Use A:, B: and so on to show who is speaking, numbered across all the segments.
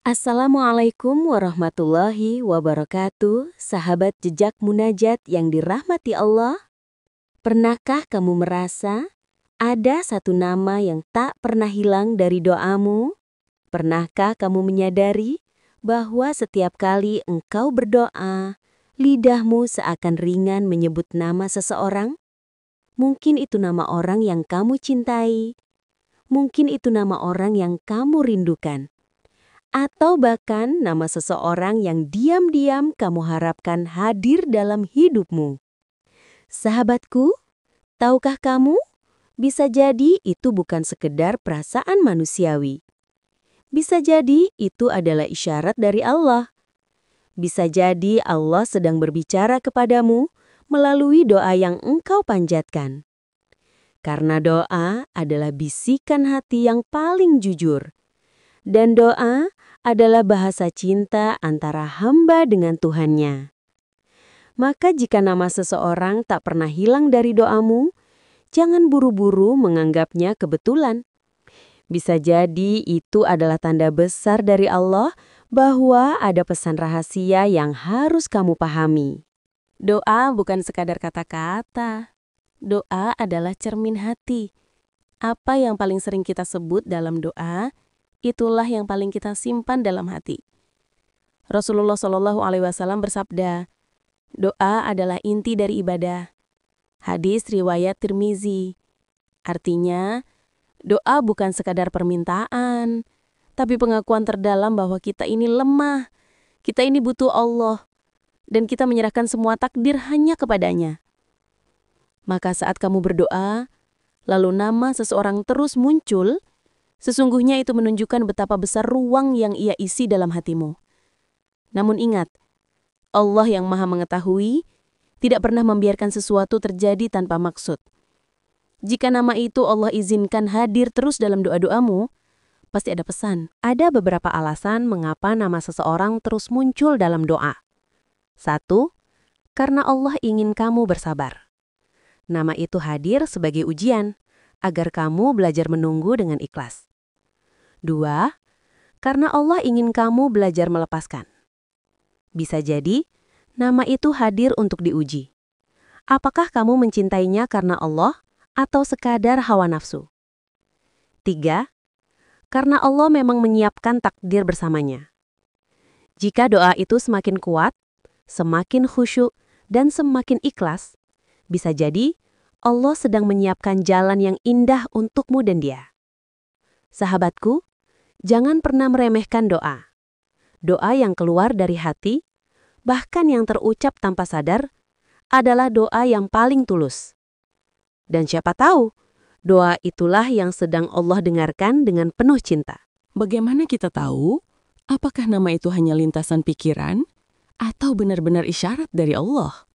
A: Assalamualaikum warahmatullahi wabarakatuh, sahabat jejak munajat yang dirahmati Allah. Pernahkah kamu merasa ada satu nama yang tak pernah hilang dari doamu? Pernahkah kamu menyadari bahwa setiap kali engkau berdoa, lidahmu seakan ringan menyebut nama seseorang? Mungkin itu nama orang yang kamu cintai, mungkin itu nama orang yang kamu rindukan, atau bahkan nama seseorang yang diam-diam kamu harapkan hadir dalam hidupmu. Sahabatku, tahukah kamu? Bisa jadi itu bukan sekedar perasaan manusiawi. Bisa jadi itu adalah isyarat dari Allah. Bisa jadi Allah sedang berbicara kepadamu melalui doa yang engkau panjatkan. Karena doa adalah bisikan hati yang paling jujur. Dan doa adalah bahasa cinta antara hamba dengan Tuhannya. Maka jika nama seseorang tak pernah hilang dari doamu, jangan buru-buru menganggapnya kebetulan. Bisa jadi itu adalah tanda besar dari Allah bahwa ada pesan rahasia yang harus kamu pahami. Doa bukan sekadar kata-kata. Doa adalah cermin hati. Apa yang paling sering kita sebut dalam doa, itulah yang paling kita simpan dalam hati. Rasulullah SAW bersabda, doa adalah inti dari ibadah. Hadis riwayat Tirmizi. Artinya, doa bukan sekadar permintaan, tapi pengakuan terdalam bahwa kita ini lemah, kita ini butuh Allah, dan kita menyerahkan semua takdir hanya kepadanya. Maka saat kamu berdoa, lalu nama seseorang terus muncul, sesungguhnya itu menunjukkan betapa besar ruang yang ia isi dalam hatimu. Namun ingat, Allah yang Maha Mengetahui tidak pernah membiarkan sesuatu terjadi tanpa maksud. Jika nama itu Allah izinkan hadir terus dalam doa-doamu, pasti ada pesan. Ada beberapa alasan mengapa nama seseorang terus muncul dalam doa. 1. Karena Allah ingin kamu bersabar. Nama itu hadir sebagai ujian, agar kamu belajar menunggu dengan ikhlas. 2. Karena Allah ingin kamu belajar melepaskan. Bisa jadi, nama itu hadir untuk diuji. Apakah kamu mencintainya karena Allah atau sekadar hawa nafsu? 3. Karena Allah memang menyiapkan takdir bersamanya. Jika doa itu semakin kuat, semakin khusyuk, dan semakin ikhlas, bisa jadi Allah sedang menyiapkan jalan yang indah untukmu dan dia. Sahabatku, jangan pernah meremehkan doa. Doa yang keluar dari hati, bahkan yang terucap tanpa sadar, adalah doa yang paling tulus. Dan siapa tahu, doa itulah yang sedang Allah dengarkan dengan penuh cinta.
B: Bagaimana kita tahu apakah nama itu hanya lintasan pikiran atau benar-benar isyarat dari Allah?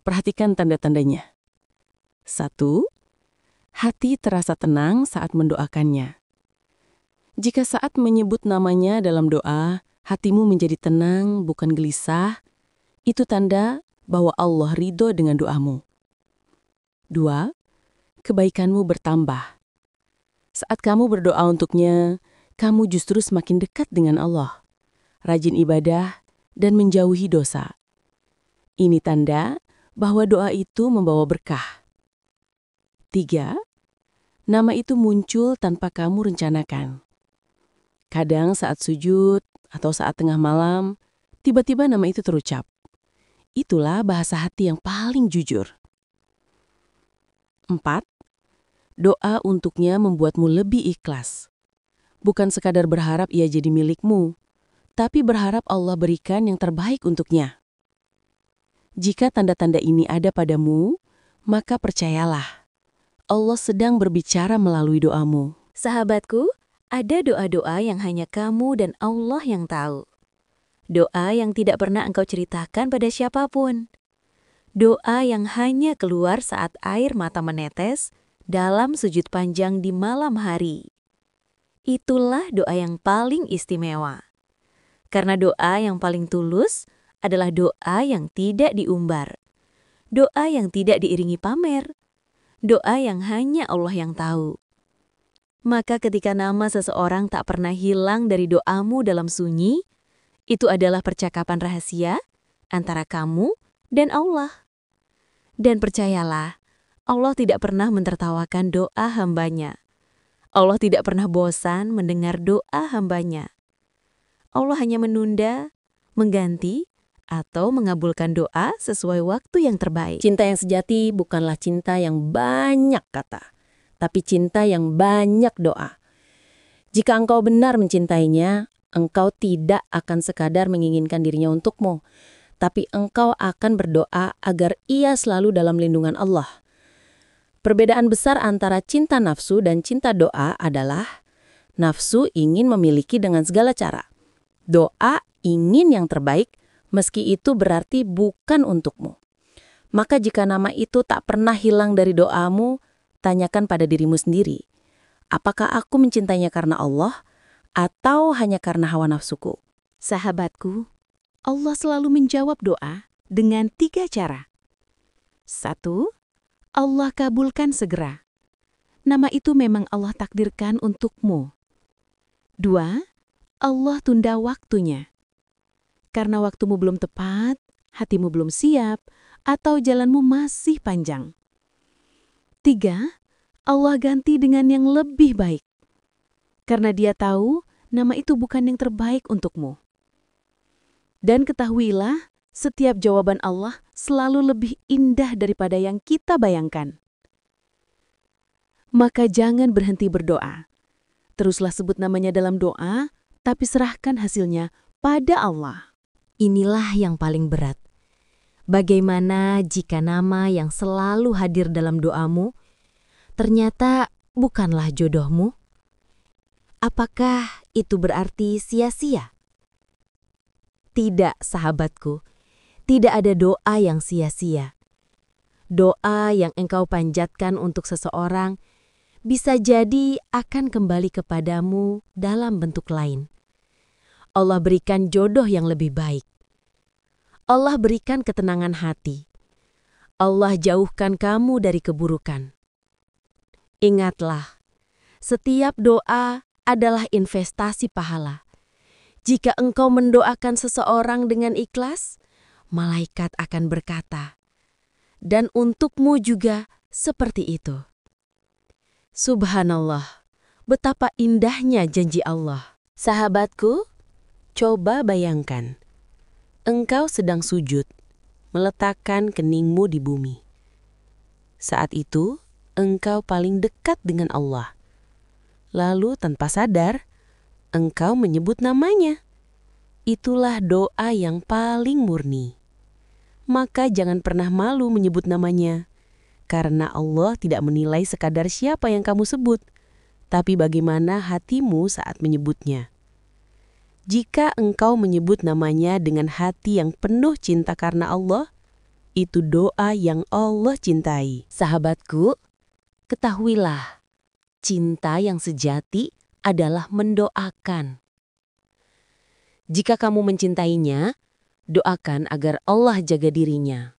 B: Perhatikan tanda-tandanya. 1. Hati terasa tenang saat mendoakannya. Jika saat menyebut namanya dalam doa, hatimu menjadi tenang, bukan gelisah, itu tanda bahwa Allah ridho dengan doamu. 2. Kebaikanmu bertambah. Saat kamu berdoa untuknya, kamu justru semakin dekat dengan Allah, rajin ibadah, dan menjauhi dosa. Ini tanda bahwa doa itu membawa berkah. 3. Nama itu muncul tanpa kamu rencanakan. Kadang saat sujud atau saat tengah malam, tiba-tiba nama itu terucap. Itulah bahasa hati yang paling jujur. 4. Doa untuknya membuatmu lebih ikhlas. Bukan sekadar berharap ia jadi milikmu, tapi berharap Allah berikan yang terbaik untuknya. Jika tanda-tanda ini ada padamu, maka percayalah, Allah sedang berbicara melalui doamu.
A: Sahabatku, ada doa-doa yang hanya kamu dan Allah yang tahu. Doa yang tidak pernah engkau ceritakan pada siapapun. Doa yang hanya keluar saat air mata menetes dalam sujud panjang di malam hari. Itulah doa yang paling istimewa. Karena doa yang paling tulus adalah doa yang tidak diumbar. Doa yang tidak diiringi pamer. Doa yang hanya Allah yang tahu. Maka ketika nama seseorang tak pernah hilang dari doamu dalam sunyi, itu adalah percakapan rahasia antara kamu dan Allah. Dan percayalah, Allah tidak pernah mentertawakan doa hambanya. Allah tidak pernah bosan mendengar doa hambanya. Allah hanya menunda, mengganti, atau mengabulkan doa sesuai waktu yang terbaik.
B: Cinta yang sejati bukanlah cinta yang banyak kata, tapi cinta yang banyak doa. Jika engkau benar mencintainya, engkau tidak akan sekadar menginginkan dirinya untukmu, tapi engkau akan berdoa agar ia selalu dalam lindungan Allah. Perbedaan besar antara cinta nafsu dan cinta doa adalah nafsu ingin memiliki dengan segala cara. Doa ingin yang terbaik, meski itu berarti bukan untukmu. Maka jika nama itu tak pernah hilang dari doamu, tanyakan pada dirimu sendiri, apakah aku mencintainya karena Allah atau hanya karena hawa nafsuku?
A: Sahabatku, Allah selalu menjawab doa dengan 3 cara. 1. Allah kabulkan segera. Nama itu memang Allah takdirkan untukmu. 2. Allah tunda waktunya. Karena waktumu belum tepat, hatimu belum siap, atau jalanmu masih panjang. 3. Allah ganti dengan yang lebih baik. Karena Dia tahu nama itu bukan yang terbaik untukmu. Dan ketahuilah, setiap jawaban Allah selalu lebih indah daripada yang kita bayangkan. Maka jangan berhenti berdoa. Teruslah sebut namanya dalam doa, tapi serahkan hasilnya pada Allah. Inilah yang paling berat. Bagaimana jika nama yang selalu hadir dalam doamu ternyata bukanlah jodohmu? Apakah itu berarti sia-sia? Tidak, sahabatku. Tidak ada doa yang sia-sia. Doa yang engkau panjatkan untuk seseorang bisa jadi akan kembali kepadamu dalam bentuk lain. Allah berikan jodoh yang lebih baik. Allah berikan ketenangan hati. Allah jauhkan kamu dari keburukan. Ingatlah, setiap doa adalah investasi pahala. Jika engkau mendoakan seseorang dengan ikhlas, malaikat akan berkata, dan untukmu juga seperti itu. Subhanallah, betapa indahnya janji Allah. Sahabatku, coba bayangkan, engkau sedang sujud, meletakkan keningmu di bumi. Saat itu, engkau paling dekat dengan Allah. Lalu tanpa sadar, engkau menyebut namanya. Itulah doa yang paling murni. Maka jangan pernah malu menyebut namanya. Karena Allah tidak menilai sekadar siapa yang kamu sebut, tapi bagaimana hatimu saat menyebutnya. Jika engkau menyebut namanya dengan hati yang penuh cinta karena Allah, itu doa yang Allah cintai. Sahabatku, ketahuilah, cinta yang sejati adalah mendoakan. Jika kamu mencintainya, doakan agar Allah jaga dirinya.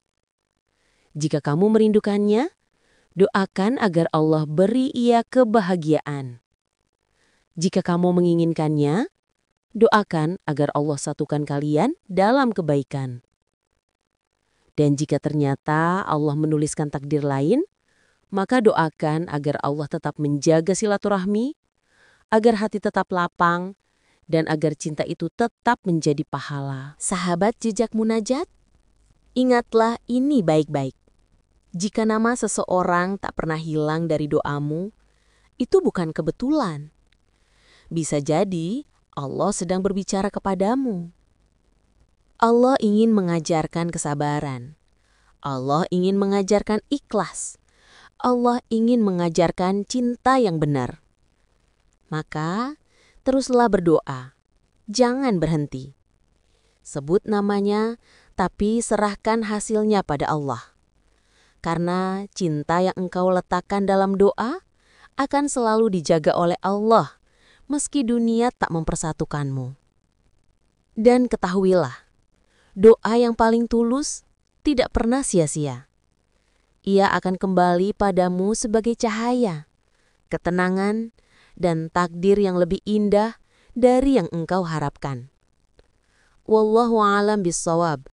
A: Jika kamu merindukannya, doakan agar Allah beri ia kebahagiaan. Jika kamu menginginkannya, doakan agar Allah satukan kalian dalam kebaikan. Dan jika ternyata Allah menuliskan takdir lain, maka doakan agar Allah tetap menjaga silaturahmi, agar hati tetap lapang, dan agar cinta itu tetap menjadi pahala. Sahabat jejak munajat, ingatlah ini baik-baik. Jika nama seseorang tak pernah hilang dari doamu, itu bukan kebetulan. Bisa jadi Allah sedang berbicara kepadamu. Allah ingin mengajarkan kesabaran. Allah ingin mengajarkan ikhlas. Allah ingin mengajarkan cinta yang benar. Maka, teruslah berdoa. Jangan berhenti. Sebut namanya, tapi serahkan hasilnya pada Allah. Karena cinta yang engkau letakkan dalam doa akan selalu dijaga oleh Allah, meski dunia tak mempersatukanmu. Dan ketahuilah, doa yang paling tulus tidak pernah sia-sia. Ia akan kembali padamu sebagai cahaya, ketenangan,
C: dan takdir yang lebih indah dari yang engkau harapkan. Wallahu a'lam bissawab.